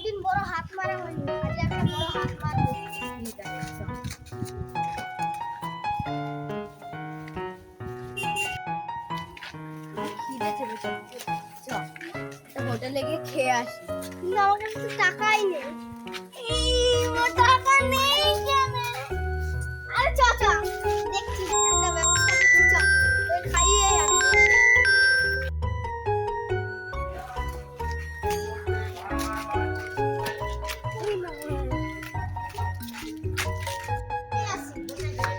কোনোদিন বড় হাত মারা হয়নি, আজ একটা বড় হাত মারবো। ঠিক আছে চল। খিদে চেপেছে, চল একটা হোটেলে গিয়ে খেয়ে আসি। কিন্তু আমার কাছে তো টাকাই নেই। আমার টাকা নেই কেন? আরে চ চ, দেখছি একটা ব্যবস্থা করছি, চ তোকে খাইয়ে আনবো। এই আসি, বসে যাই।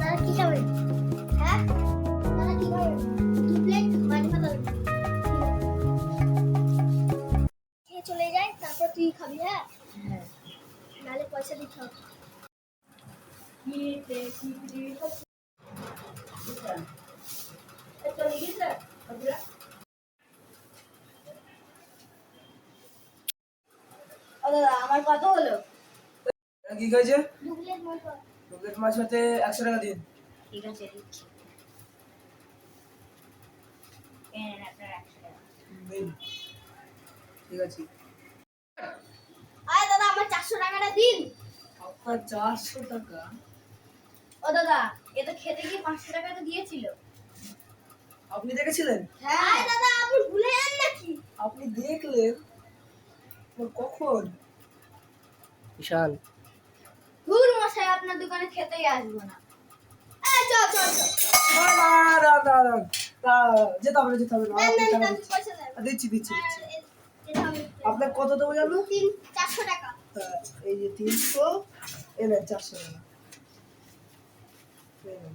দাদা কি খাবেন? হ্যাঁ দাদা কি খাবেন? 2 প্লেট মাছ ভাত হবে। খেয়ে চলে যাই, তারপর তুই খাবি। হ্যাঁ হ্যাঁ নালে পয়সা দিতে হবে। ও দাদা আমার কত হলো? কি কইছে? 2 প্লেট মাছ ভাত। লোকের মাছ হতে 100 টাকা দিন। ঠিক আছে দিচ্ছি। এই নেন আপনার 100 টাকা। দিন। ঠিক আছে। আরে দাদা আমার 400 টাকাটা দিন। আপনার 400 টাকা? ও দাদা এ তো খেতে গিয়ে 500 টাকা তো দিয়েছিল। আপনি দেখেছিলেন? হ্যাঁ দাদা আপনি ভুলে যান নাকি? আপনি দেখলেন? কখন? ঈশান ধুর মশাই আপনার দোকানে খেতেই আসবো না। এই চল চল চল। যেতে হবে না, যেতে হবে না। দেন আপনি দেন টাকা দেন দিচ্ছি। পয়সা দেন। দিচ্ছি দিচ্ছি দিচ্ছি। এটা হবে। আপনার কত দেবো জানো? 400 টাকা। এই যে 300, এলেন 400 টাকা। এই নেন।